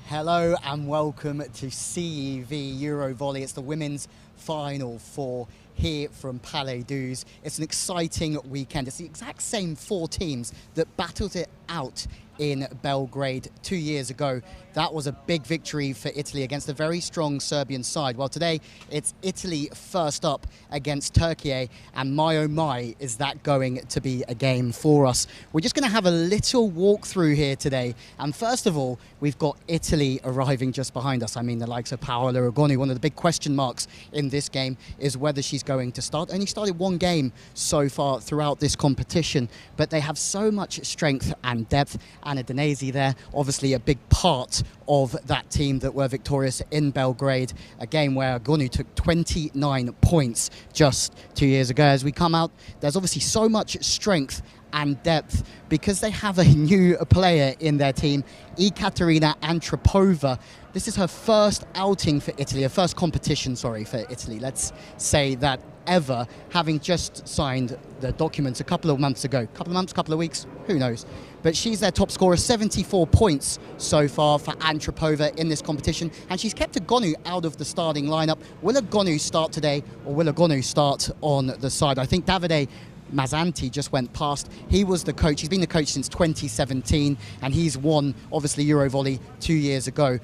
Hello and welcome to CEV EuroVolley. It's the women's final four here from Palais Douze. It's an exciting weekend. It's the exact same four teams that battled it out in Belgrade 2 years ago. That was a big victory for Italy against a very strong Serbian side. Well, today it's Italy first up against Turkey, and my oh my, is that going to be a game for us. We're just going to have a little walkthrough here today, and first of all, we've got Italy arriving just behind us. I mean, the likes of Paola Rigoni. One of the big question marks in this game is whether she's going to start. Only started one game so far throughout this competition, but they have so much strength and depth. Anna Danesi there, obviously a big part of that team that were victorious in Belgrade, a game where Gonu took 29 points just 2 years ago. As we come out, there's obviously so much strength and depth because they have a new player in their team, Ekaterina Antropova. This is her first outing for Italy, her first competition, for Italy, let's say that, ever, having just signed the documents a couple of months ago. Couple of weeks, who knows. But she's their top scorer, 74 points so far for Antropova in this competition, and she's kept Agonu out of the starting lineup. Will Agonu start today, or will Agonu start on the side? I think Davide Mazzanti just went past. He was the coach. He's been the coach since 2017, and he's won, obviously, EuroVolley 2 years ago.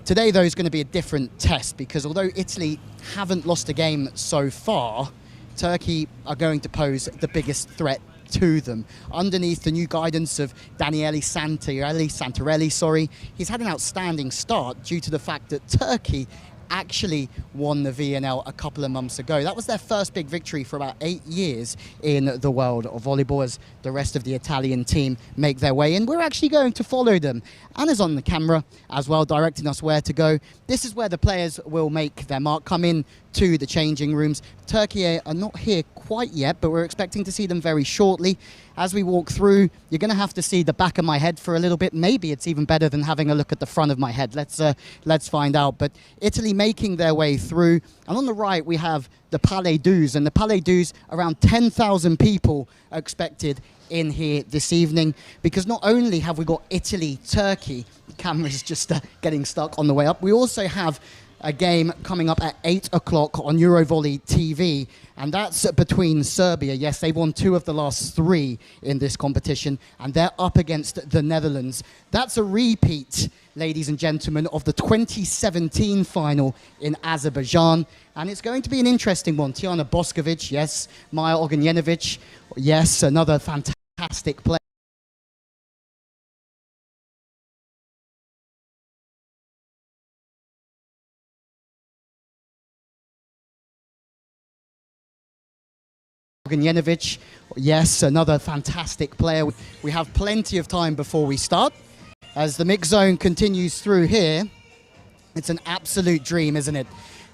Today, though, is going to be a different test because although Italy haven't lost a game so far, Turkey are going to pose the biggest threat to them. Underneath the new guidance of Daniele Santarelli, he's had an outstanding start due to the fact that Turkey actually won the VNL a couple of months ago. That was their first big victory for about 8 years in the world of volleyball as the rest of the Italian team make their way in. We're actually going to follow them. Anna's on the camera as well, directing us where to go. This is where the players will make their mark, come in to the changing rooms. Turkey are not here quite yet, but we're expecting to see them very shortly. As we walk through, you're going to have to see the back of my head for a little bit. Maybe it's even better than having a look at the front of my head. Let's find out. But Italy making their way through. And on the right, we have the Palais Douze. And the Palais Douze, around 10,000 people are expected in here this evening. Because not only have we got Italy, Turkey, the camera's just getting stuck on the way up. We also have a game coming up at 8 o'clock on EuroVolley TV, and that's between Serbia. Yes, they won 2 of the last 3 in this competition, and they're up against the Netherlands. That's a repeat, ladies and gentlemen, of the 2017 final in Azerbaijan, and it's going to be an interesting one. Tijana Boskovic, yes. Maja Ognjenovic, yes, another fantastic player. Ognjenovic, yes, another fantastic player. We have plenty of time before we start. As the mix zone continues through here, it's an absolute dream, isn't it?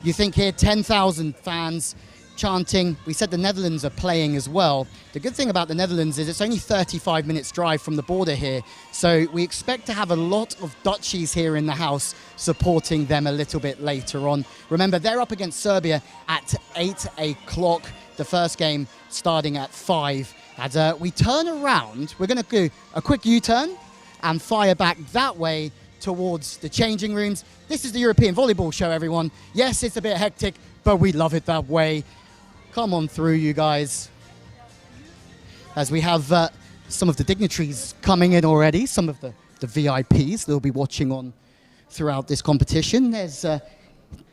You think here, 10,000 fans chanting. We said the Netherlands are playing as well. The good thing about the Netherlands is it's only 35 minutes drive from the border here. So we expect to have a lot of Dutchies here in the house supporting them a little bit later on. Remember, they're up against Serbia at 8 o'clock. The first game starting at 5. As we turn around, we're going to do a quick U-turn and fire back that way towards the changing rooms. This is the European Volleyball Show, everyone. Yes, it's a bit hectic, but we love it that way. Come on through, you guys. As we have some of the dignitaries coming in already, some of the VIPs they'll be watching on throughout this competition. There's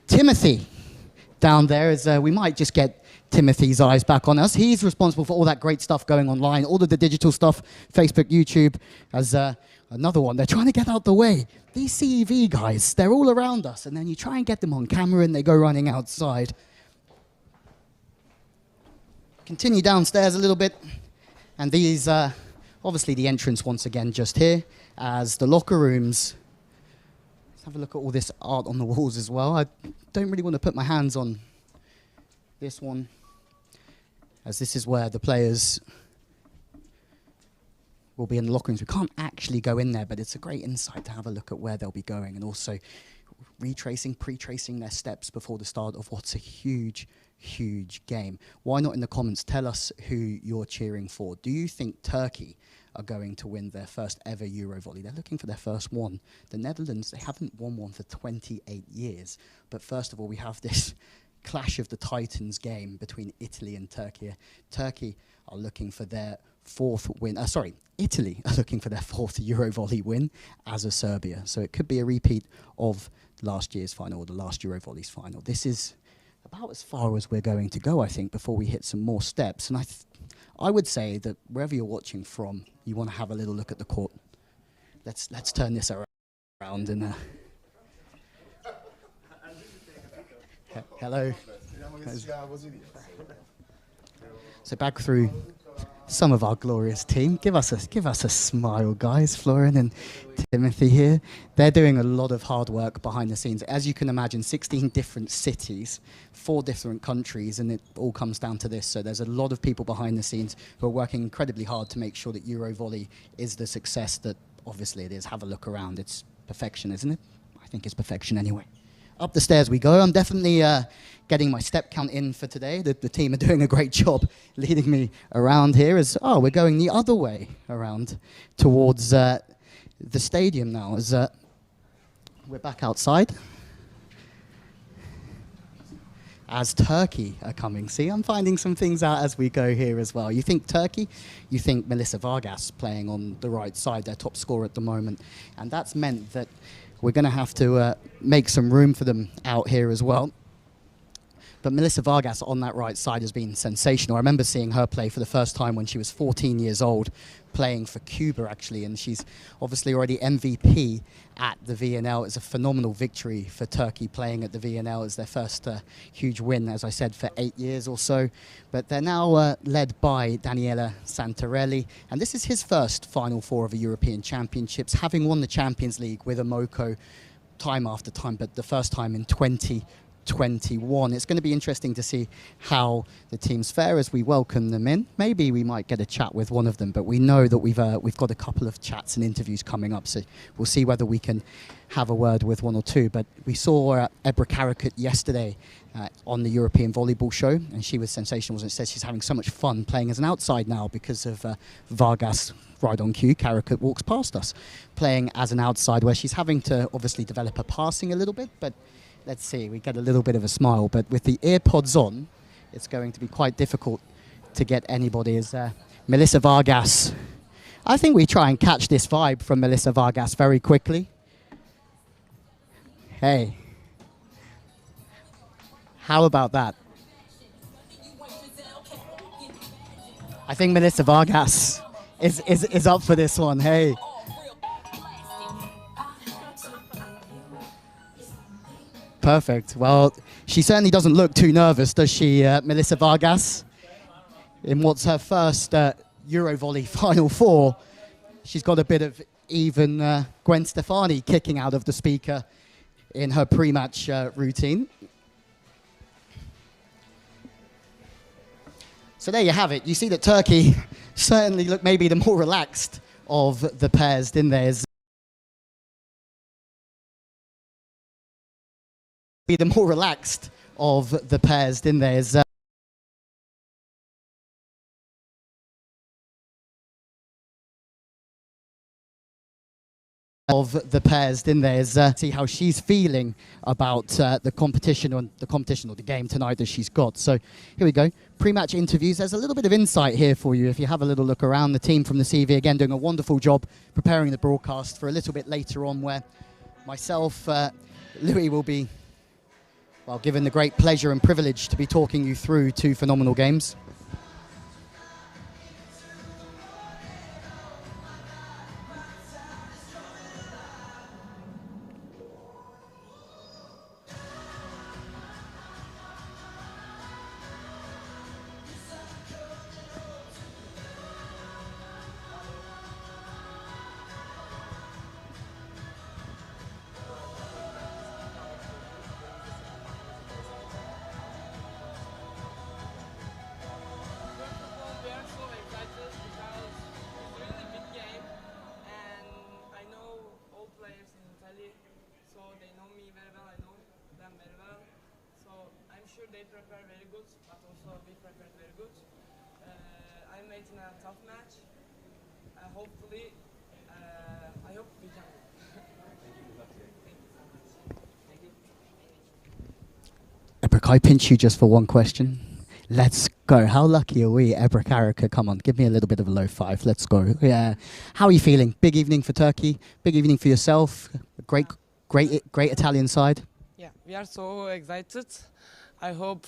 Timothy down there, as we might just get Timothy's eyes back on us. He's responsible for all that great stuff going online, all of the digital stuff, Facebook, YouTube, as another one. They're trying to get out the way. These CEV guys, they're all around us, and then you try and get them on camera and they go running outside. Continue downstairs a little bit, and these, obviously the entrance once again just here, as the locker rooms. Let's have a look at all this art on the walls as well. I don't really want to put my hands on this one, as this is where the players will be in the locker rooms. We can't actually go in there, but it's a great insight to have a look at where they'll be going, and also pre-tracing their steps before the start of what's a huge huge game. Why not in the comments tell us who you're cheering for? Do you think Turkey are going to win their first ever EuroVolley? They're looking for their first one. The Netherlands, they haven't won one for 28 years. But first of all, we have this clash of the Titans game between Italy and Turkey. Turkey are looking for their fourth win. Italy are looking for their fourth EuroVolley win as a Serbia. So it could be a repeat of last year's final, or the last EuroVolley's final. This is about as far as we're going to go, I think, before we hit some more steps. And I would say that wherever you're watching from, you want to have a little look at the court. Let's turn this around and hello. So back through some of our glorious team. Give us a smile, guys. Florian and Timothy here. They're doing a lot of hard work behind the scenes. As you can imagine, 16 different cities, 4 different countries, and it all comes down to this. So there's a lot of people behind the scenes who are working incredibly hard to make sure that EuroVolley is the success that obviously it is. Have a look around. It's perfection, isn't it? I think it's perfection anyway. Up the stairs we go. I'm definitely getting my step count in for today. The team are doing a great job leading me around here. We're going the other way around towards the stadium now as we're back outside. As Turkey are coming. See, I'm finding some things out as we go here as well. You think Turkey, you think Melissa Vargas playing on the right side, their top scorer at the moment. And that's meant that we're going to have to make some room for them out here as well. But Melissa Vargas on that right side has been sensational. I remember seeing her play for the first time when she was 14 years old, playing for Cuba, actually. And she's obviously already MVP at the VNL. It's a phenomenal victory for Turkey playing at the VNL. It's their first huge win, as I said, for 8 years or so. But they're now led by Daniele Santarelli. And this is his first Final Four of the European Championships, having won the Champions League with Amoco time after time, but the first time in 2021. It's going to be interesting to see how the teams fare as we welcome them in. Maybe we might get a chat with one of them, but we know that we've got a couple of chats and interviews coming up, so we'll see whether we can have a word with one or two. But we saw Ebra Karakut yesterday on the European Volleyball show, and she was sensational. It says she's having so much fun playing as an outside now because of Vargas. Right on cue, Karakut walks past us, playing as an outside, where she's having to obviously develop her passing a little bit, but let's see, we get a little bit of a smile. But with the ear pods on, it's going to be quite difficult to get anybody. As Melissa Vargas, I think we try and catch this vibe from Melissa Vargas very quickly. Hey, how about that? I think Melissa Vargas is up for this one. Hey. Perfect. Well, she certainly doesn't look too nervous, does she, Melissa Vargas? In what's her first EuroVolley Final Four, she's got a bit of even Gwen Stefani kicking out of the speaker in her pre-match routine. So there you have it. You see that Turkey certainly look maybe the more relaxed of the pairs, didn't they? Be the more relaxed of the pairs, didn't they? See how she's feeling about the competition or the game tonight that she's got. So here we go. Pre-match interviews. There's a little bit of insight here for you if you have a little look around. The team from the CEV again doing a wonderful job preparing the broadcast for a little bit later on, where myself, Louis, will be given the great pleasure and privilege to be talking you through 2 phenomenal games. exciting and tough match. Hopefully, I hope we can win. Thank you. Ebra, can I pinch you just for one question? Let's go. How lucky are we, Ebra Karaka? Come on, give me a little bit of a low five. Let's go. Yeah. How are you feeling? Big evening for Turkey. Big evening for yourself. Great Italian side. Yeah, we are so excited. I hope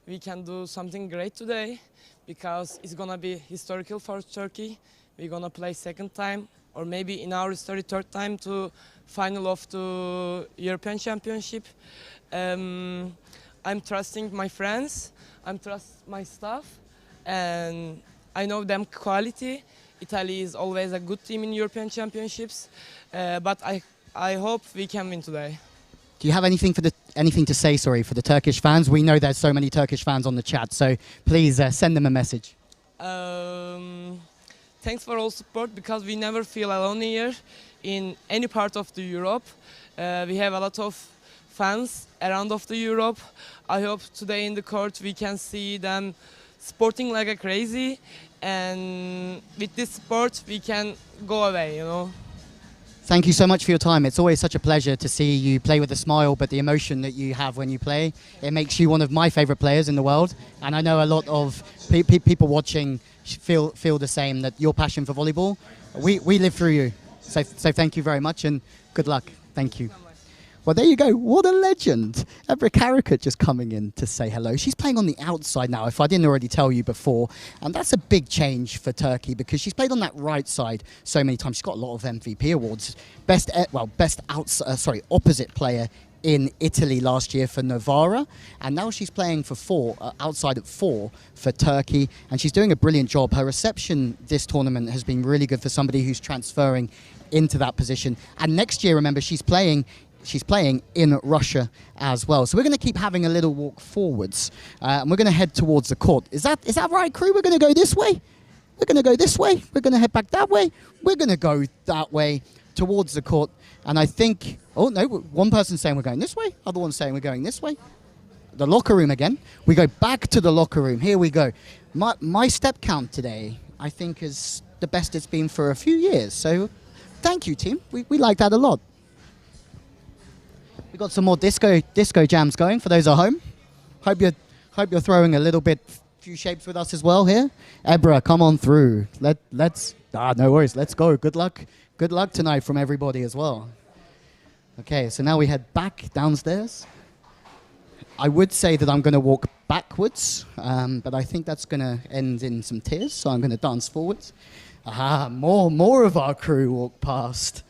we can do something great today because it's gonna be historical for Turkey. We're gonna play second time or maybe in our history third time to final of the European Championship. I'm trusting my friends, I'm trust my staff, and I know them quality. Italy is always a good team in European Championships, but I hope we can win today. Do you have anything to say? Sorry, for the Turkish fans. We know there's so many Turkish fans on the chat, so please send them a message. Thanks for all support because we never feel alone here in any part of the Europe. We have a lot of fans around of the Europe. I hope today in the court we can see them sporting like a crazy, and with this sport we can go away, you know. Thank you so much for your time. It's always such a pleasure to see you play with a smile, but the emotion that you have when you play, it makes you one of my favorite players in the world. And I know a lot of people watching feel the same, that your passion for volleyball, we live through you. So thank you very much and good luck. Thank you. Well, there you go. What a legend. Ebra Karakat just coming in to say hello. She's playing on the outside now, if I didn't already tell you before. And that's a big change for Turkey because she's played on that right side so many times. She's got a lot of MVP awards. Best opposite player in Italy last year for Novara. And now she's playing for outside at 4 for Turkey. And she's doing a brilliant job. Her reception this tournament has been really good for somebody who's transferring into that position. And next year, remember, she's playing in Russia as well. So we're going to keep having a little walk forwards. And we're going to head towards the court. Is that right, crew? We're going to go this way? We're going to go this way? We're going to head back that way? We're going to go that way towards the court. And I think, oh no, one person's saying we're going this way. Other one's saying we're going this way. The locker room again. We go back to the locker room. Here we go. My step count today, I think, is the best it's been for a few years. So thank you, team. We like that a lot. We've got some more disco jams going for those at home. Hope you're throwing a little bit, few shapes with us as well here. Ebra, come on through. No worries. Let's go. Good luck tonight from everybody as well. Okay, so now we head back downstairs. I would say that I'm going to walk backwards, but I think that's going to end in some tears, so I'm going to dance forwards. Aha, more of our crew walk past.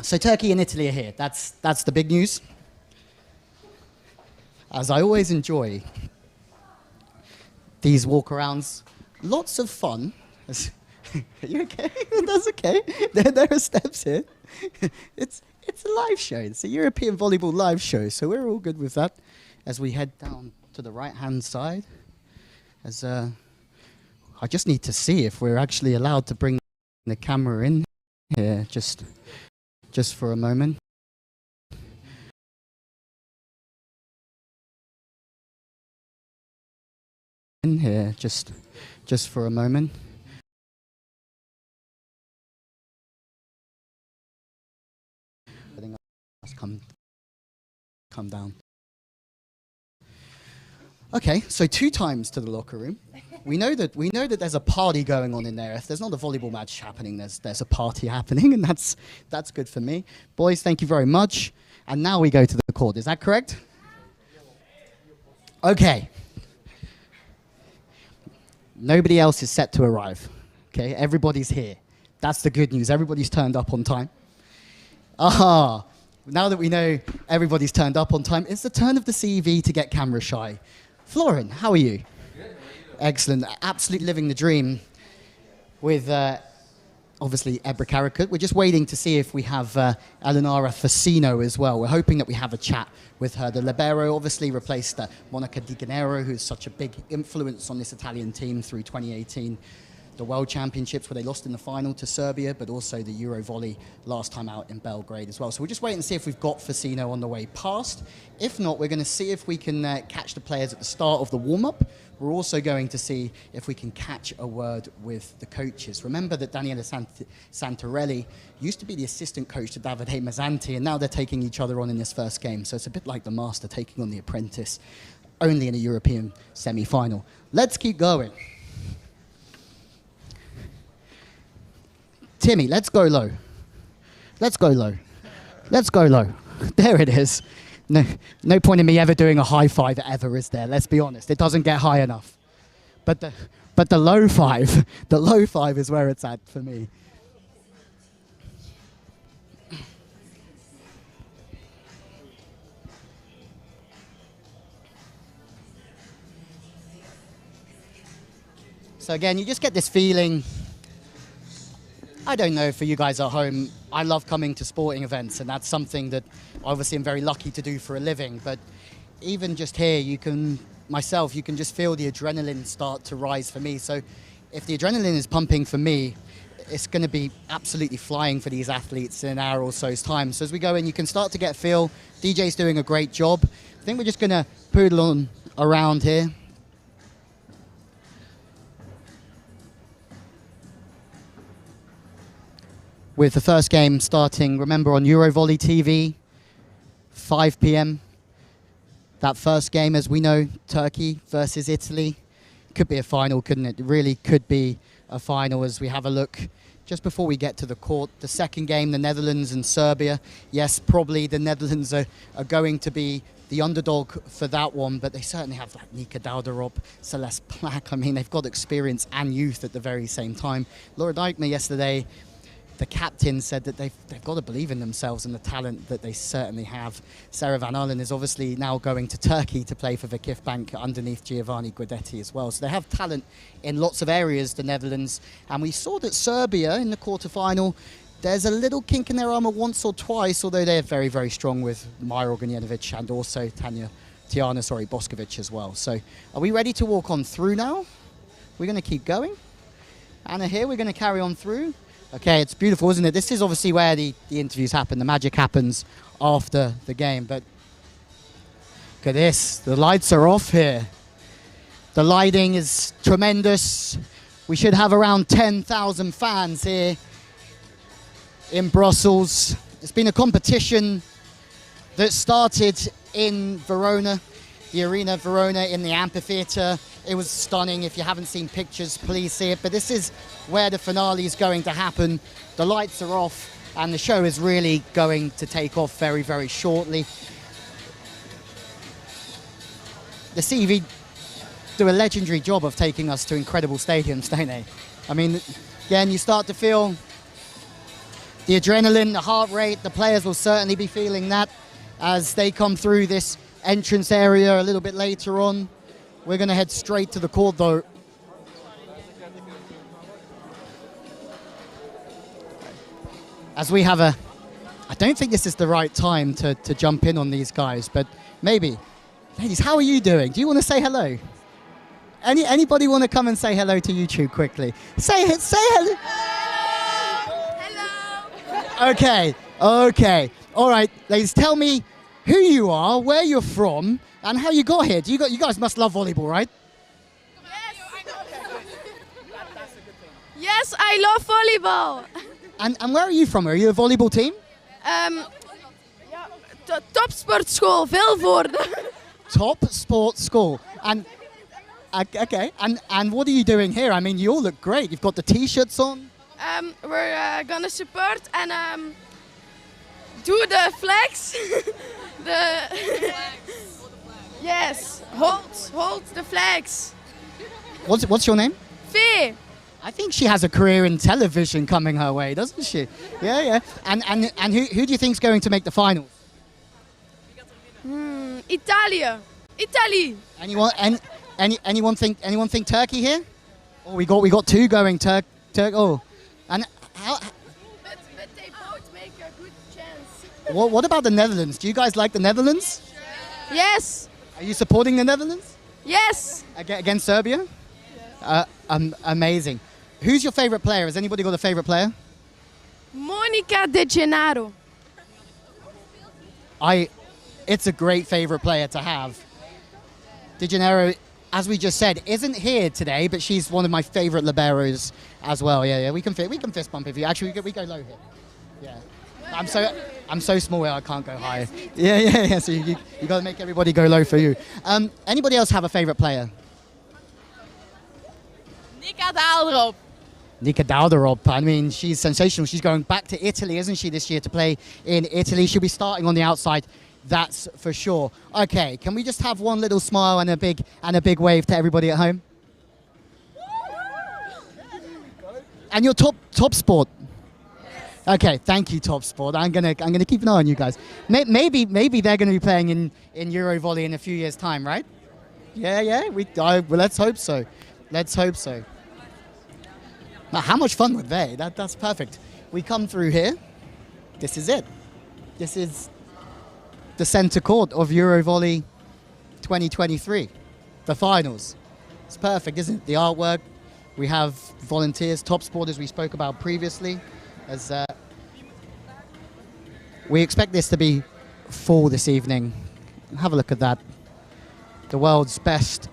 So Turkey and Italy are here. That's the big news. As I always enjoy these walk-arounds, lots of fun. Are you okay? That's okay. There are steps here. It's a live show. It's a European volleyball live show, so we're all good with that. As we head down to the right-hand side, I just need to see if we're actually allowed to bring the camera in here, just for a moment. In here, just for a moment. Letting us come down. Okay, so 2 times to the locker room. We know that there's a party going on in there. If there's not a volleyball match happening, there's a party happening, and that's good for me. Boys, thank you very much. And now we go to the court. Is that correct? Okay. Nobody else is set to arrive. Okay, everybody's here. That's the good news. Everybody's turned up on time. Aha! Now that we know everybody's turned up on time, it's the turn of the CEV to get camera shy. Florin, how are you? Excellent. Absolutely living the dream with, obviously, Ebra Karakat. We're just waiting to see if we have Eleonora Facino as well. We're hoping that we have a chat with her. The libero obviously replaced Monica Di Gennaro, who's such a big influence on this Italian team through 2018. the World Championships where they lost in the final to Serbia, but also the EuroVolley last time out in Belgrade as well. So we'll just wait and see if we've got Facino on the way past. If not, we're going to see if we can catch the players at the start of the warm-up. We're also going to see if we can catch a word with the coaches. Remember that Daniele Santarelli used to be the assistant coach to Davide Mazzanti, and now they're taking each other on in this first game. So it's a bit like the master taking on the apprentice, only in a European semi-final. Let's keep going. Timmy, let's go low. Let's go low. Let's go low. There it is. No point in me ever doing a high five ever, is there? Let's be honest. It doesn't get high enough. But the low five is where it's at for me. So again, you just get this feeling. I don't know, for you guys at home, I love coming to sporting events, and that's something that obviously I'm very lucky to do for a living. But even just here, you can just feel the adrenaline start to rise for me. So if the adrenaline is pumping for me, it's going to be absolutely flying for these athletes in an hour or so's time. So as we go in, you can start to get a feel. DJ's doing a great job. I think we're just going to poodle on around here. With the first game starting, remember, on EuroVolley TV, 5 p.m. That first game, as we know, Turkey versus Italy. Could be a final, couldn't it? It really could be a final as we have a look just before we get to the court. The second game, the Netherlands and Serbia. Yes, probably the Netherlands are going to be the underdog for that one, but they certainly have like Nika Dauderop, Celeste Plack. I mean, they've got experience and youth at the very same time. Laura Dijkma yesterday, the captain, said that they've got to believe in themselves and the talent that they certainly have. Sarah Van Arlen is obviously now going to Turkey to play for Vakif Bank underneath Giovanni Guidetti as well. So they have talent in lots of areas, the Netherlands. And we saw that Serbia in the quarterfinal, there's a little kink in their armour once or twice, although they're very, very strong with Maja Ognjenovic and also Tiana Boskovic as well. So are we ready to walk on through now? We're going to keep going. Anna here, we're going to carry on through. Okay, it's beautiful, isn't it? This is obviously where the interviews happen. The magic happens after the game. But look at this. The lights are off here. The lighting is tremendous. We should have around 10,000 fans here in Brussels. It's been a competition that started in Verona, the Arena Verona in the amphitheatre. It was stunning. If you haven't seen pictures, please see it. But this is where the finale is going to happen. The lights are off and the show is really going to take off very, very shortly. The CEV do a legendary job of taking us to incredible stadiums, don't they? I mean, again, you start to feel the adrenaline, the heart rate. The players will certainly be feeling that as they come through this entrance area a little bit later on. We're going to head straight to the court, though. As we have I don't think this is the right time to jump in on these guys, but maybe. Ladies, how are you doing? Do you want to say hello? Anybody want to come and say hello to YouTube quickly? Say hello. Hello. Okay. All right, ladies, tell me who you are, where you're from, and how you got here. You guys must love volleyball, right? Yes, I love volleyball. And where are you from? Are you a volleyball team? Topsportschool, Vilvoorde. Top sports school. And okay. And what are you doing here? I mean, you all look great. You've got the t-shirts on. We're gonna support and do the flags. Yes, hold the flags. What's your name? V. I think she has a career in television coming her way, doesn't she? Yeah. And who do you think's going to make the finals? Italy. Anyone think Turkey here? Oh, we got two going. Turk. Oh, and how? But they both make a good chance. What about the Netherlands? Do you guys like the Netherlands? Yes. Are you supporting the Netherlands? Yes. Against Serbia? Amazing. Who's your favorite player? Has anybody got a favorite player? Monica De Gennaro. It's a great favorite player to have. De Gennaro, as we just said, isn't here today, but she's one of my favorite liberos as well. Yeah, we can fist bump if you. Actually, we go low here. Yeah. I'm so small here, I can't go high. Yeah. So you got to make everybody go low for you. Anybody else have a favorite player? Nika Daalderop. Nika Daalderop. I mean, she's sensational. She's going back to Italy, isn't she, this year to play in Italy? She'll be starting on the outside, that's for sure. Okay, can we just have one little smile and a big wave to everybody at home? And your top sport. Okay, thank you, Top Sport. I'm gonna keep an eye on you guys. Maybe they're gonna be playing in EuroVolley in a few years' time, right? Yeah. Well, let's hope so. Now, how much fun would they? That's perfect. We come through here. This is it. This is the centre court of EuroVolley 2023, the finals. It's perfect, isn't it? The artwork. We have volunteers, Top Sport, as we spoke about previously. As we expect this to be full this evening. Have a look at that. The world's best,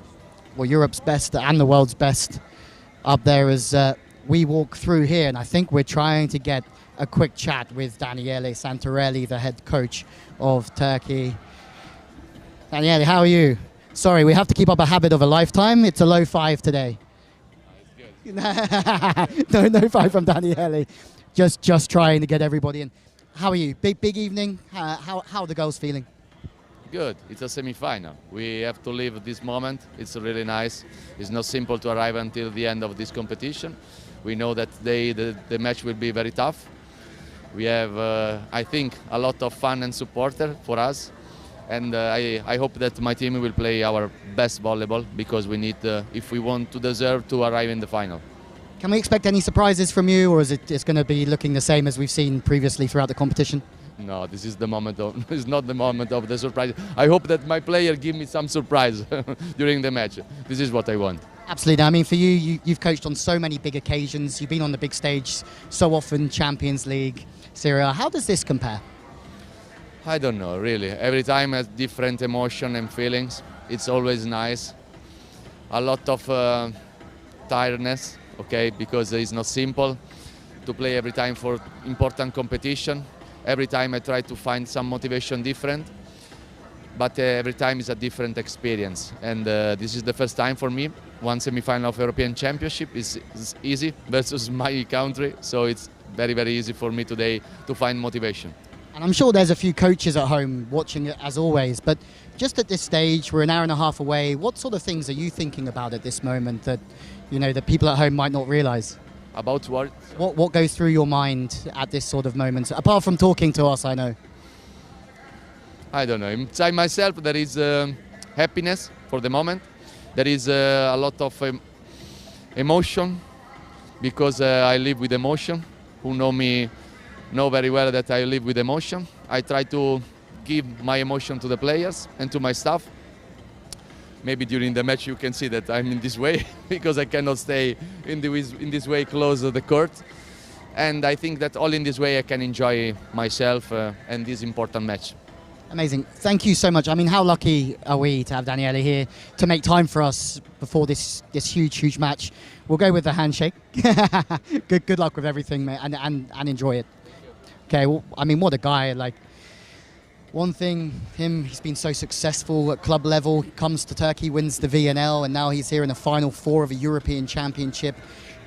well, Europe's best and the world's best up there as we walk through here. And I think we're trying to get a quick chat with Daniele Santarelli, the head coach of Turkey. Daniele, how are you? Sorry, we have to keep up a habit of a lifetime. It's a low 5 today. No 5 from Daniele. Just trying to get everybody in. How are you? Big evening. How are the girls feeling? Good. It's a semi-final. We have to live this moment. It's really nice. It's not simple to arrive until the end of this competition. We know that the match will be very tough. We have, I think, a lot of fun and supporter for us. And I hope that my team will play our best volleyball because we need, if we want to deserve to arrive in the final. Can we expect any surprises from you, or is it going to be looking the same as we've seen previously throughout the competition? No, this is the moment of. It's not the moment of the surprise. I hope that my player give me some surprise during the match. This is what I want. Absolutely. I mean, for you've coached on so many big occasions. You've been on the big stage so often, Champions League, Serie A. How does this compare? I don't know, really. Every time has different emotion and feelings. It's always nice. A lot of tiredness, okay, because it's not simple to play every time for important competition. Every time I try to find some motivation different, but every time is a different experience. And this is the first time for me. One semi-final of European Championship is easy versus my country, so it's very, very easy for me today to find motivation. And I'm sure there's a few coaches at home watching it as always, but just at this stage, we're an hour and a half away. What sort of things are you thinking about at this moment that, you know, that people at home might not realise? About what? What goes through your mind at this sort of moment, apart from talking to us, I know? I don't know. Inside myself there is happiness for the moment. There is a lot of emotion because I live with emotion. Who know me know very well that I live with emotion. I try to give my emotion to the players and to my staff. Maybe during the match you can see that I'm in this way because I cannot stay in this way close to the court. And I think that all in this way I can enjoy myself and this important match. Amazing. Thank you so much. I mean, how lucky are we to have Daniele here to make time for us before this huge match. We'll go with the handshake. Good luck with everything, mate, and enjoy it. Okay, well, I mean, what a guy. Like, one thing, he's been so successful at club level, comes to Turkey, wins the VNL, and now he's here in the Final Four of a European Championship.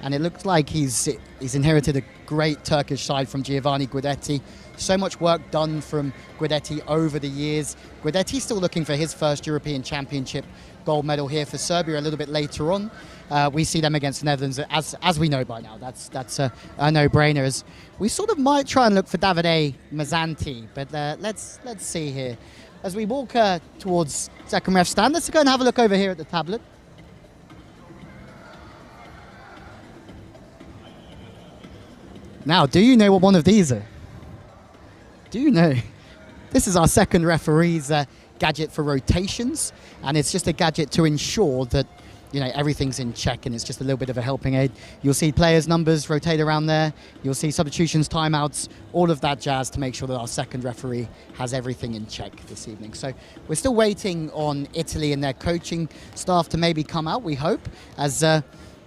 And it looks like he's inherited a great Turkish side from Giovanni Guidetti. So much work done from Guidetti over the years. Guidetti's still looking for his first European Championship gold medal here for Serbia a little bit later on. We see them against the Netherlands, as we know by now. That's a no-brainer. As we sort of might try and look for Davide Mazzanti, but let's see here. As we walk towards second ref stand, let's go and have a look over here at the tablet. Now, do you know what one of these are? Do you know? This is our second referee's gadget for rotations, and it's just a gadget to ensure that, everything's in check and it's just a little bit of a helping aid. You'll see players' numbers rotate around there. You'll see substitutions, timeouts, all of that jazz to make sure that our second referee has everything in check this evening. So we're still waiting on Italy and their coaching staff to maybe come out, we hope, as I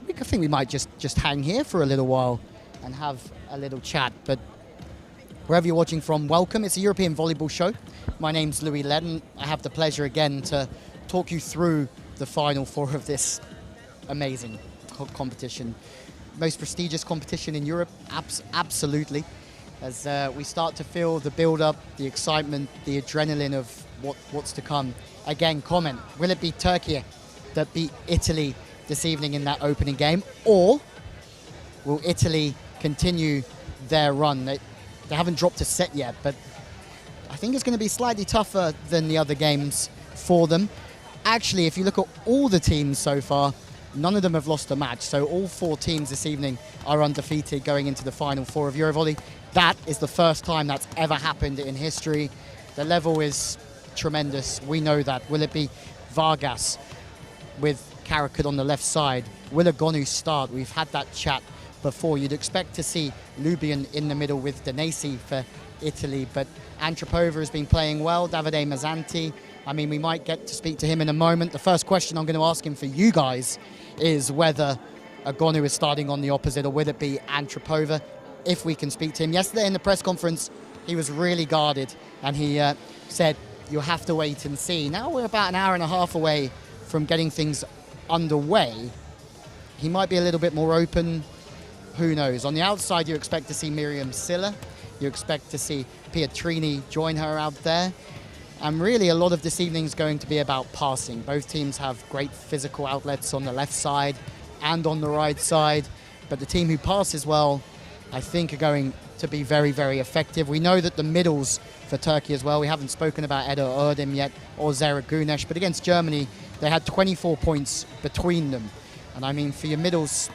think we might just hang here for a little while and have a little chat. But wherever you're watching from, welcome. It's a European volleyball show. My name's Louis Ledden. I have the pleasure again to talk you through the final four of this amazing competition. Most prestigious competition in Europe, absolutely. As we start to feel the build-up, the excitement, the adrenaline of what's to come. Again, comment, will it be Turkey that beat Italy this evening in that opening game, or will Italy continue their run? They haven't dropped a set yet, but I think it's going to be slightly tougher than the other games for them. Actually, if you look at all the teams so far, none of them have lost a match. So all four teams this evening are undefeated going into the final four of EuroVolley. That is the first time that's ever happened in history. The level is tremendous. We know that. Will it be Vargas with Karakut on the left side? Will Agonu start? We've had that chat before. You'd expect to see Lubian in the middle with Danesi for Italy, but Antropova has been playing well. Davide Mazzanti, I mean, we might get to speak to him in a moment. The first question I'm going to ask him for you guys is whether Agonu is starting on the opposite or will it be Antropova, if we can speak to him. Yesterday in the press conference, he was really guarded and he said, you'll have to wait and see. Now we're about an hour and a half away from getting things underway. He might be a little bit more open. Who knows? On the outside, you expect to see Miriam Silla. You expect to see Pietrini join her out there. And really, a lot of this evening is going to be about passing. Both teams have great physical outlets on the left side and on the right side. But the team who passes well, I think, are going to be very, very effective. We know that the middles for Turkey as well, we haven't spoken about Eda Erdem yet or Zara Gunesh, but against Germany, they had 24 points between them. And I mean, for your middles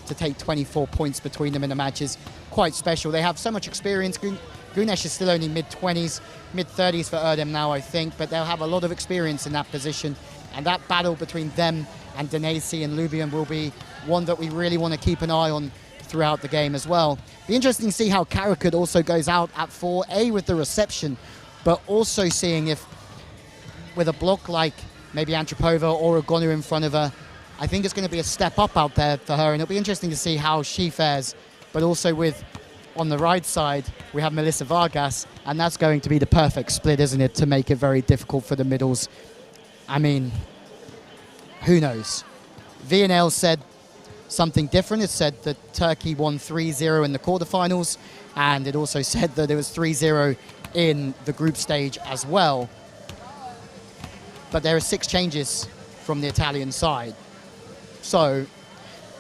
to take 24 points between them in a match is quite special. They have so much experience. Gunesh is still only mid-20s, mid-30s for Erdem now, I think, but they'll have a lot of experience in that position. And that battle between them and Danesi and Lubian will be one that we really want to keep an eye on throughout the game as well. Be interesting to see how Karakut also goes out at 4A with the reception, but also seeing if with a block like maybe Antropova or Agonu in front of her, I think it's going to be a step up out there for her, and it'll be interesting to see how she fares. But also with, on the right side, we have Melissa Vargas, and that's going to be the perfect split, isn't it, to make it very difficult for the middles. I mean, who knows? VNL said something different. It said that Turkey won 3-0 in the quarterfinals, and it also said that it was 3-0 in the group stage as well. But there are 6 changes from the Italian side. So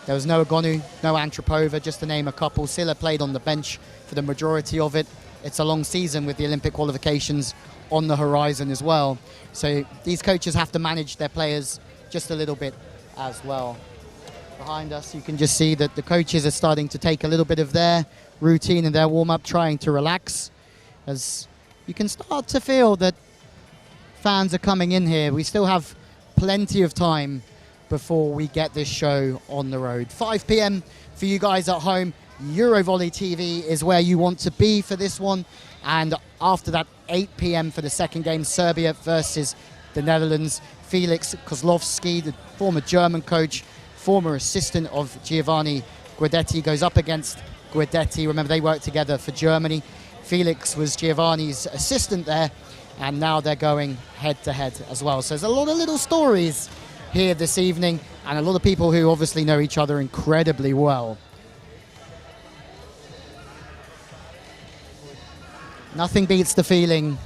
there was no Agonu, no Antropova, just to name a couple. Silla played on the bench for the majority of it. It's a long season with the Olympic qualifications on the horizon as well. So these coaches have to manage their players just a little bit as well. Behind us, you can just see that the coaches are starting to take a little bit of their routine and their warm-up, trying to relax. As you can start to feel that fans are coming in here. We still have plenty of time before we get this show on the road. 5 p.m. for you guys at home. EuroVolley TV is where you want to be for this one. And after that, 8 p.m. for the second game, Serbia versus the Netherlands. Felix Kozlowski, the former German coach, former assistant of Giovanni Guidetti, goes up against Guidetti. Remember, they worked together for Germany. Felix was Giovanni's assistant there, and now they're going head-to-head as well. So there's a lot of little stories here this evening, and a lot of people who obviously know each other incredibly well. Nothing beats the feeling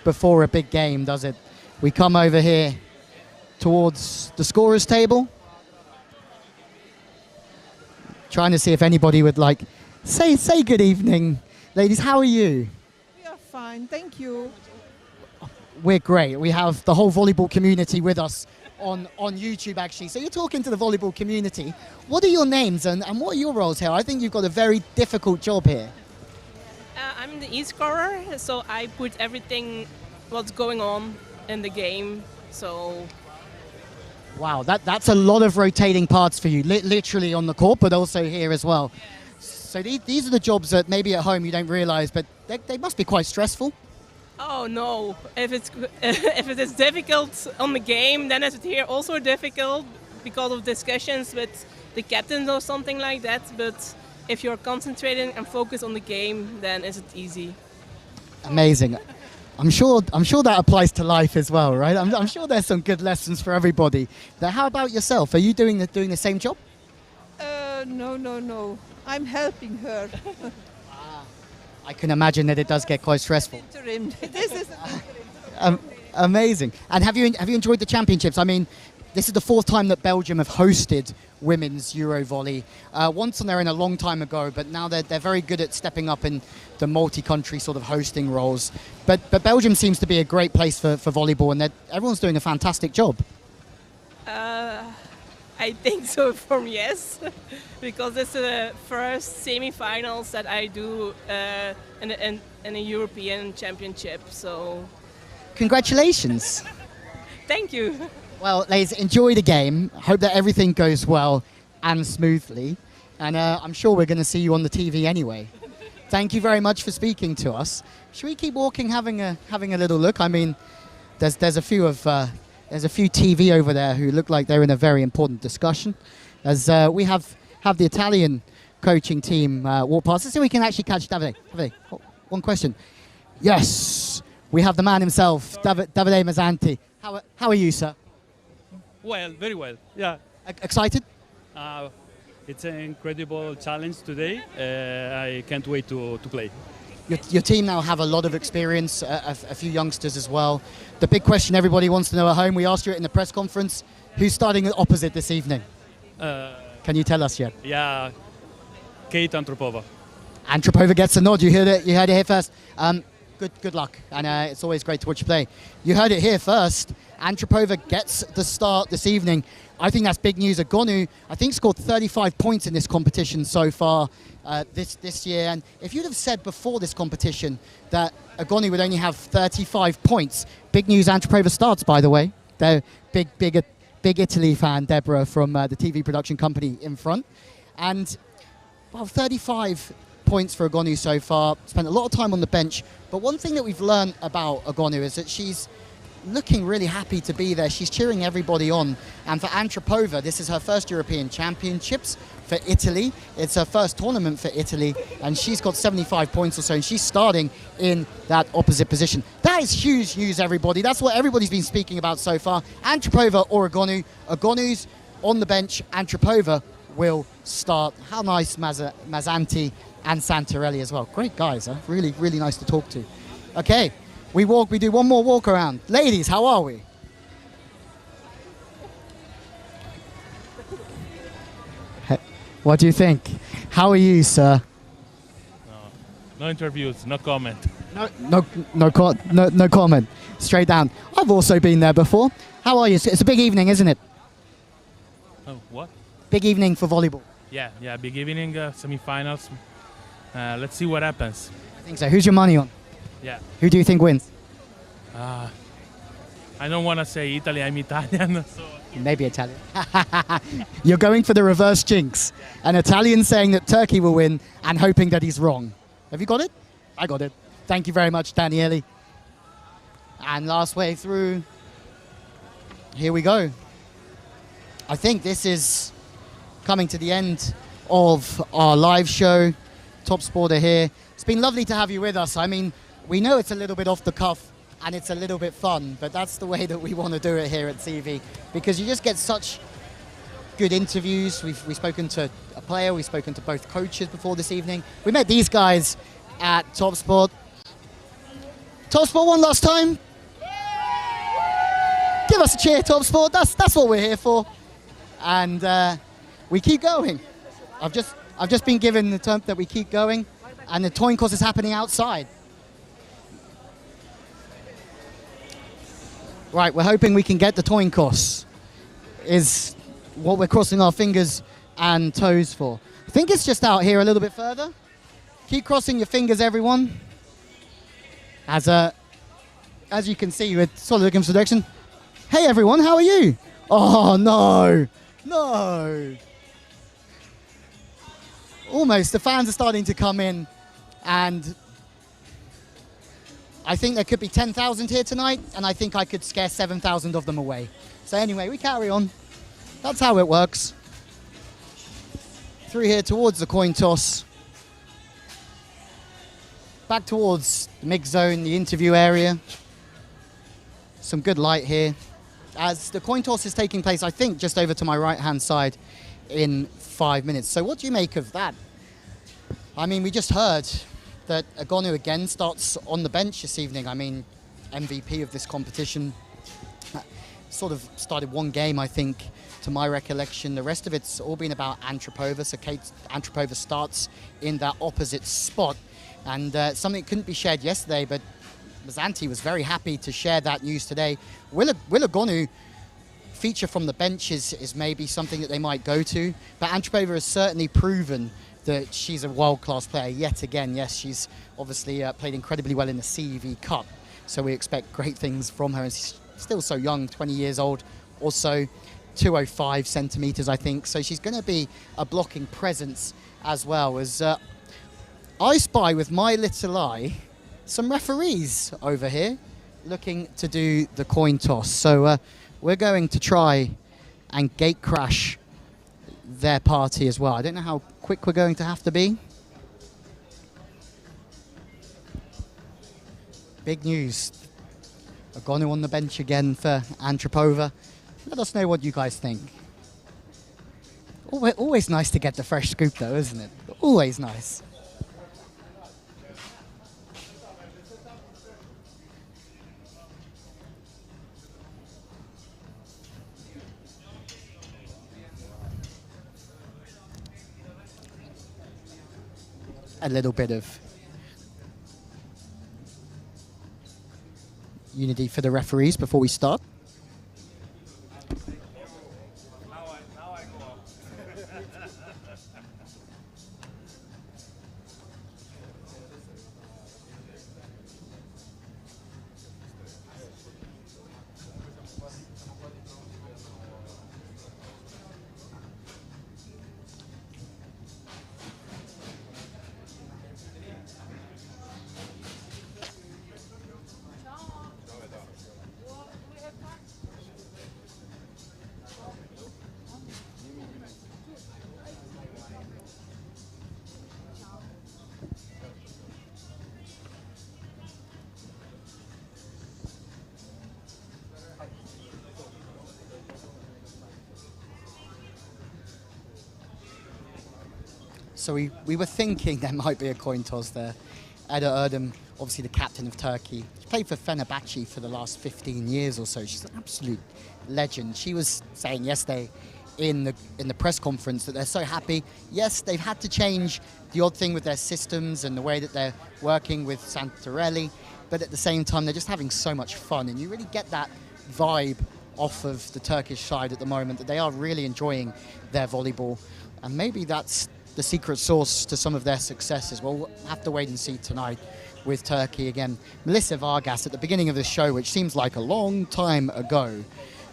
before a big game, does it? We come over here towards the scorer's table, trying to see if anybody would like say good evening. Ladies, how are you? We are fine, thank you. We're great. We have the whole volleyball community with us on YouTube, actually. So you're talking to the volleyball community. What are your names and what are your roles here? I think you've got a very difficult job here. I'm the e-scorer, so I put everything what's going on in the game. So Wow, that's a lot of rotating parts for you, literally on the court, but also here as well. So these are the jobs that maybe at home you don't realise, but they must be quite stressful. Oh no! If it's if it is difficult on the game, then it's here also difficult because of discussions with the captains or something like that. But if you're concentrating and focused on the game, then it's easy. Amazing. I'm sure that applies to life as well, right? I'm sure there's some good lessons for everybody. Now, how about yourself? Are you doing the same job? No. I'm helping her. I can imagine that it does get quite stressful. Interim. This is an interim. Amazing. And have you enjoyed the championships? I mean, this is the fourth time that Belgium have hosted women's EuroVolley. Once on there in a long time ago, but now they're very good at stepping up in the multi-country sort of hosting roles. But Belgium seems to be a great place for volleyball, and everyone's doing a fantastic job. I think so from yes, because it's the first semi-finals that I do in a European championship. So, Congratulations. thank you. Well, ladies, enjoy the game. Hope that everything goes well and smoothly. And I'm sure we're going to see you on the TV anyway. Thank you very much for speaking to us. Should we keep walking, having a little look? I mean, there's a few TV over there who look like they're in a very important discussion. As we have the Italian coaching team walk past. Let's see if we can actually catch Davide. Davide, one question. Yes, we have the man himself, Davide Mazzanti. How are you, sir? Well, very well. Yeah, Excited? it's an incredible challenge today. I can't wait to play. Your team now have a lot of experience, a few youngsters as well. The big question everybody wants to know at home, we asked you it in the press conference, who's starting at opposite this evening? Can you tell us yet? Yeah, Kate Antropova. Antropova gets a nod, you heard it here first. Good luck, and it's always great to watch you play. You heard it here first. Antropova gets the start this evening. I think that's big news. Agonu, I think, scored 35 points in this competition so far this year. And if you'd have said before this competition that Agonu would only have 35 points, big news. Antropova starts, by the way. They're big Italy fan, Deborah from the TV production company in front, and well, 35 points for Agonu so far. Spent a lot of time on the bench, but one thing that we've learned about Agonu is that she's looking really happy to be there. She's cheering everybody on. And for Antropova, this is her first European Championships for Italy. It's her first tournament for Italy, and she's got 75 points or so, and she's starting in that opposite position. That is huge news, everybody. That's what everybody's been speaking about so far. Antropova or Agonu. Agonu's on the bench. Antropova will start. How nice, Mazzanti and Santarelli as well. Great guys, huh? Really, really nice to talk to. Okay. We do one more walk around. Ladies, how are we? What do you think? How are you, sir? No interviews, no comment. No comment. Straight down. I've also been there before. How are you? It's a big evening, isn't it? Oh, what? Big evening for volleyball. Yeah, big evening, semifinals. Let's see what happens. I think so. Who's your money on? Yeah. Who do you think wins? I don't want to say Italy, I'm Italian. So. Maybe Italian. You're going for the reverse jinx. An Italian saying that Turkey will win and hoping that he's wrong. Have you got it? I got it. Thank you very much, Daniele. And last way through. Here we go. I think this is coming to the end of our live show. Top Sport are here. It's been lovely to have you with us. I mean, we know it's a little bit off the cuff and it's a little bit fun, but that's the way that we want to do it here at CEV, because you just get such good interviews. We've spoken to a player, we've spoken to both coaches before this evening. We met these guys at Top Sport. Top Sport won last time. Give us a cheer, Top Sport. That's what we're here for. And we keep going. I've just been given the term that we keep going, and the toin course is happening outside. Right, we're hoping we can get the toin course, is what we're crossing our fingers and toes for. I think it's just out here a little bit further. Keep crossing your fingers, everyone. As you can see, we're sort of looking for direction. Hey everyone, how are you? Oh, no. No. Almost. The fans are starting to come in, and I think there could be 10,000 here tonight, and I think I could scare 7,000 of them away. So anyway, we carry on. That's how it works. Through here towards the coin toss. Back towards the mix zone, the interview area. Some good light here. As the coin toss is taking place, I think, just over to my right-hand side in 5 minutes. So what do you make of that? I mean, we just heard that Agonu again starts on the bench this evening. I mean, MVP of this competition. Sort of started one game, I think, to my recollection. The rest of it's all been about Antropova. So Kate Antropova starts in that opposite spot. And something that couldn't be shared yesterday, but Mazanti was very happy to share that news today. Will Agonu feature from the bench is maybe something that they might go to, but Antropova has certainly proven that she's a world-class player yet again. Yes, she's obviously played incredibly well in the CEV Cup, so we expect great things from her. And she's still so young, 20 years old, also 205 centimeters, I think. So she's going to be a blocking presence as well. As I spy with my little eye some referees over here looking to do the coin toss. So we're going to try and gate crash their party as well. I don't know how quick we're going to have to be. Big news. Agonu on the bench again for Antropova. Let us know what you guys think. Always nice to get the fresh scoop though, isn't it? Always nice. A little bit of unity for the referees before we start. So we were thinking there might be a coin toss there. Eda Erdem, obviously the captain of Turkey. She played for Fenerbahce for the last 15 years or so. She's an absolute legend. She was saying yesterday in the press conference that they're so happy. Yes, they've had to change the odd thing with their systems and the way that they're working with Santarelli, but at the same time, they're just having so much fun. And you really get that vibe off of the Turkish side at the moment, that they are really enjoying their volleyball. And maybe that's the secret sauce to some of their successes. Well, we'll have to wait and see tonight with Turkey again. Melissa Vargas at the beginning of the show, which seems like a long time ago,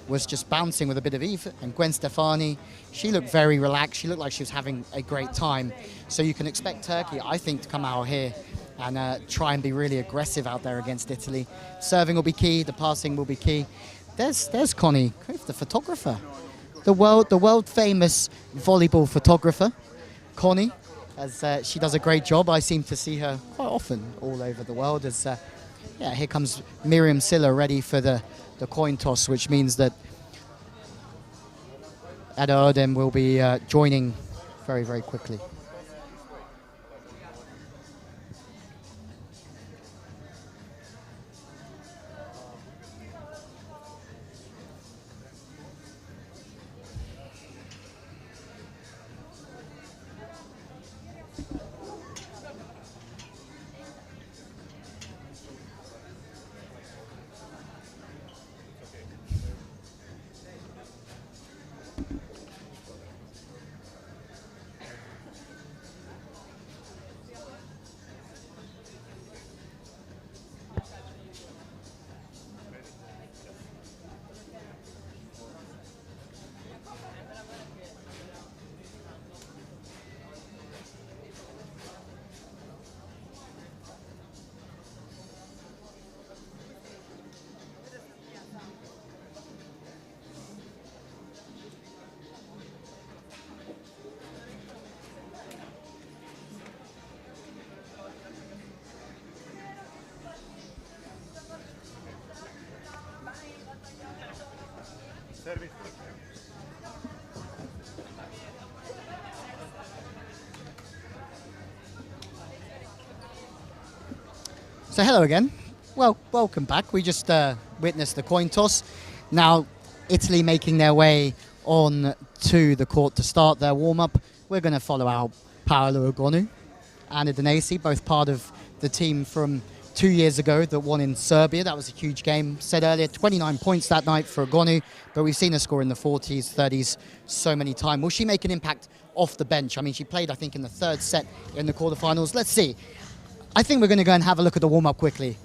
was just bouncing with a bit of Eve, and Gwen Stefani, she looked very relaxed. She looked like she was having a great time. So you can expect Turkey, I think, to come out here and try and be really aggressive out there against Italy. Serving will be key, the passing will be key. There's Connie, the photographer, the world famous volleyball photographer. Connie, as she does a great job. I seem to see her quite often all over the world. As here comes Miriam Silla ready for the coin toss, which means that Eda Erdem will be joining very, very quickly. So hello again. Well, welcome back. We just witnessed the coin toss. Now, Italy making their way on to the court to start their warm-up. We're going to follow out Paolo Ogonu and Udinese, both part of the team from 2 years ago that won in Serbia. That was a huge game. Said earlier, 29 points that night for Ogonu, but we've seen her score in the 40s, 30s so many times. Will she make an impact off the bench? I mean, she played, I think, in the third set in the quarterfinals. Let's see. I think we're going to go and have a look at the warm-up quickly.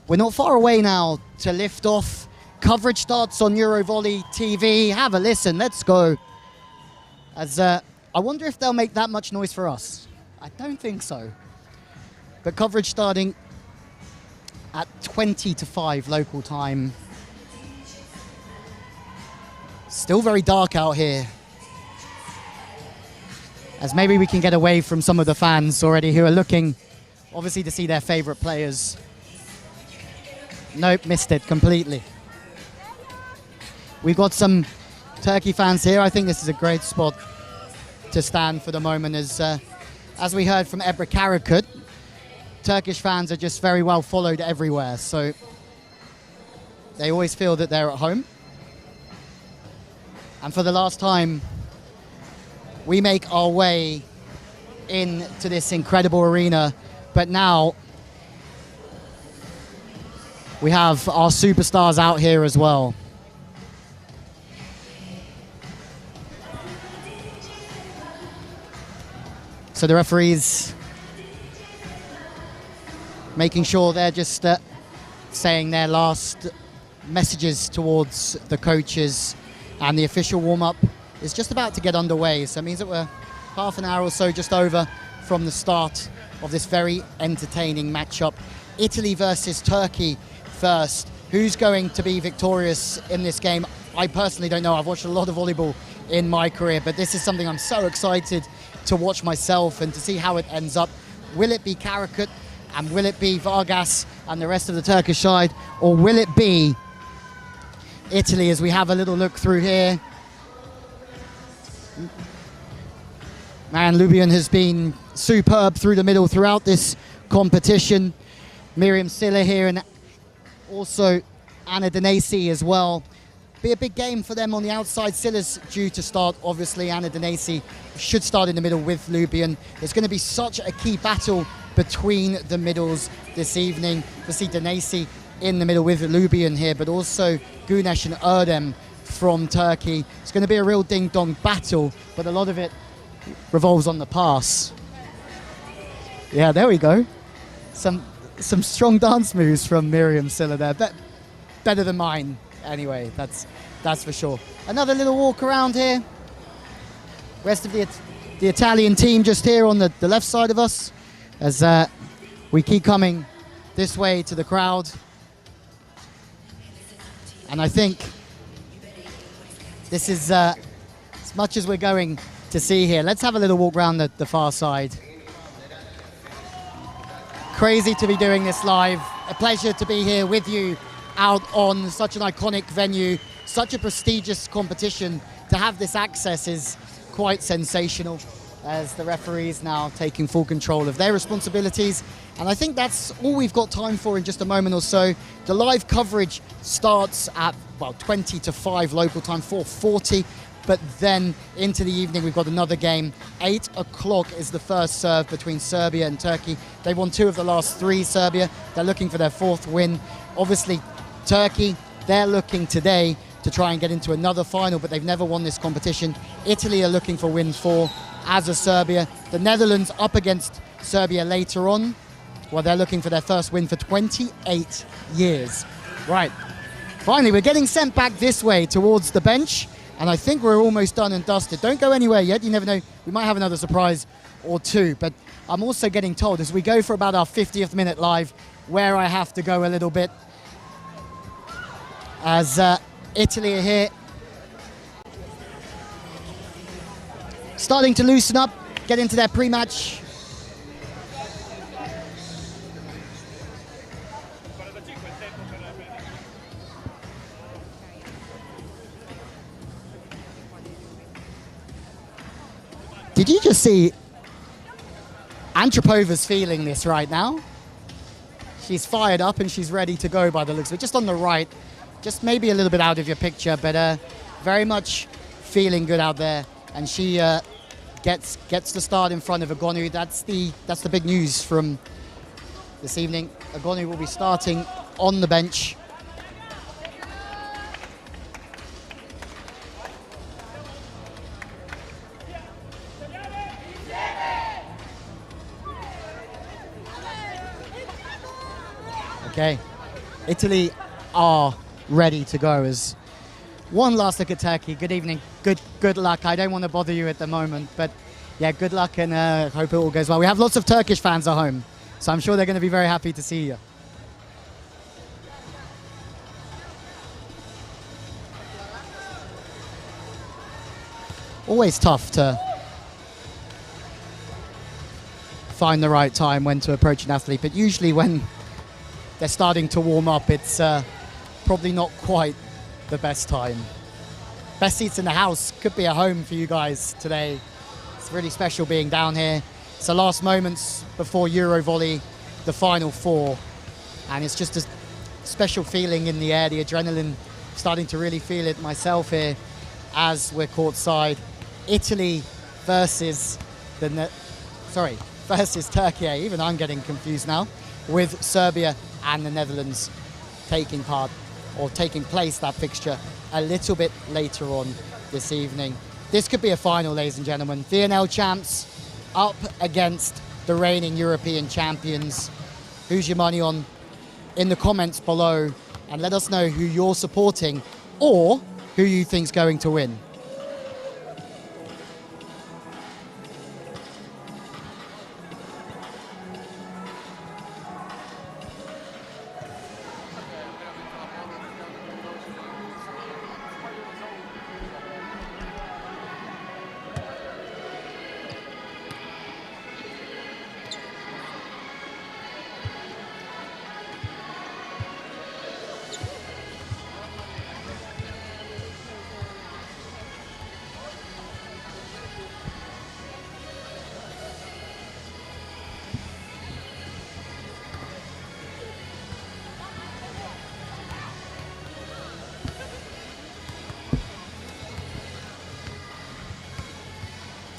We're not far away now to lift off. Coverage starts on EuroVolley TV. Have a listen. Let's go. As I wonder if they'll make that much noise for us. I don't think so. But coverage starting at 20 to 5 local time. Still very dark out here. As maybe we can get away from some of the fans already who are looking, obviously, to see their favorite players. Nope, missed it completely. We've got some Turkey fans here. I think this is a great spot to stand for the moment. As we heard from Ebru Karakut, Turkish fans are just very well followed everywhere. So they always feel that they're at home. And for the last time, we make our way into this incredible arena. But now we have our superstars out here as well. So the referees making sure they're just saying their last messages towards the coaches, and the official warm-up is just about to get underway. So it means that we're half an hour or so just over from the start of this very entertaining matchup. Italy versus Turkey first. Who's going to be victorious in this game? I personally don't know. I've watched a lot of volleyball in my career, but this is something I'm so excited to watch myself and to see how it ends up. Will it be Karakut, and will it be Vargas and the rest of the Turkish side, or will it be Italy as we have a little look through here? Man, Lubian has been superb through the middle throughout this competition. Miriam Silla here, and also Anna Denesi as well. Be a big game for them on the outside. Silla's due to start, obviously. Anna Denesi should start in the middle with Lubian. There's going to be such a key battle between the middles this evening. To see Denesi in the middle with Lubian here, but also Güneş and Erdem from Turkey. It's going to be a real ding-dong battle, but a lot of it revolves on the pass. Yeah, there we go. Some strong dance moves from Miriam Silla there. Better than mine, anyway, that's for sure. Another little walk around here. Rest of the Italian team just here on the left side of us, as we keep coming this way to the crowd. And I think this is as much as we're going to see here. Let's have a little walk around the far side. Crazy to be doing this live. A pleasure to be here with you out on such an iconic venue, such a prestigious competition. To have this access is quite sensational, as the referees now taking full control of their responsibilities. And I think that's all we've got time for in just a moment or so. The live coverage starts at, well, 20 to 5 local time, 4:40. But then into the evening, we've got another game. 8 o'clock is the first serve between Serbia and Turkey. They won 2 of the last 3, Serbia. They're looking for their 4th win. Obviously, Turkey, they're looking today to try and get into another final, but they've never won this competition. Italy are looking for win 4, as is Serbia. The Netherlands up against Serbia later on. Well, they're looking for their first win for 28 years. Right. Finally, we're getting sent back this way towards the bench. And I think we're almost done and dusted. Don't go anywhere yet. You never know. We might have another surprise or two. But I'm also getting told as we go for about our 50th minute live where I have to go a little bit. As Italy are here. Starting to loosen up, get into their pre-match. Did you just see Antropova's feeling this right now. She's fired up and she's ready to go by the looks of it. Just on the right, just maybe a little bit out of your picture, but very much feeling good out there. And she gets the start in front of Agonu. That's the big news from this evening. Agonu will be starting on the bench. Okay, Italy are ready to go. As one last look at Turkey. Good evening, good luck. I don't want to bother you at the moment, but yeah, good luck and hope it all goes well. We have lots of Turkish fans at home, so I'm sure they're going to be very happy to see you. Always tough to find the right time when to approach an athlete, but usually when they're starting to warm up, it's probably not quite the best time. Best seats in the house. Could be a home for you guys today. It's really special being down here. It's the last moments before EuroVolley, the Final Four, and it's just a special feeling in the air. The adrenaline, starting to really feel it myself here as we're courtside. Italy versus versus Turkey. Even I'm getting confused now, with Serbia and the Netherlands taking part or taking place, that fixture, a little bit later on this evening. This could be a final, ladies and gentlemen. VNL champs up against the reigning European champions. Who's your money on in the comments below, and let us know who you're supporting or who you think's going to win.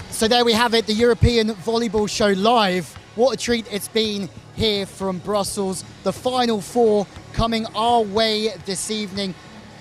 So there we have it, the European Volleyball Show live. What a treat it's been here from Brussels. The Final Four coming our way this evening.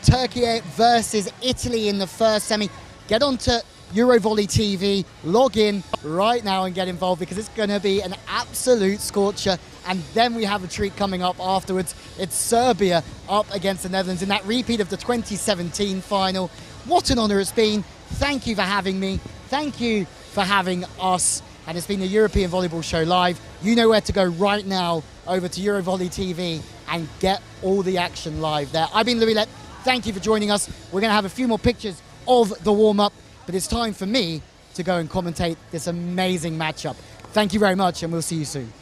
Turkey versus Italy in the first semi. Get onto EuroVolley TV, log in right now and get involved, because it's going to be an absolute scorcher. And then we have a treat coming up afterwards. It's Serbia up against the Netherlands in that repeat of the 2017 final. What an honor it's been. Thank you for having me. Thank you for having us. And it's been the European Volleyball Show live. You know where to go right now, over to EuroVolley TV and get all the action live there. I've been Louis Lett. Thank you for joining us. We're going to have a few more pictures of the warm-up, but it's time for me to go and commentate this amazing matchup. Thank you very much, and we'll see you soon.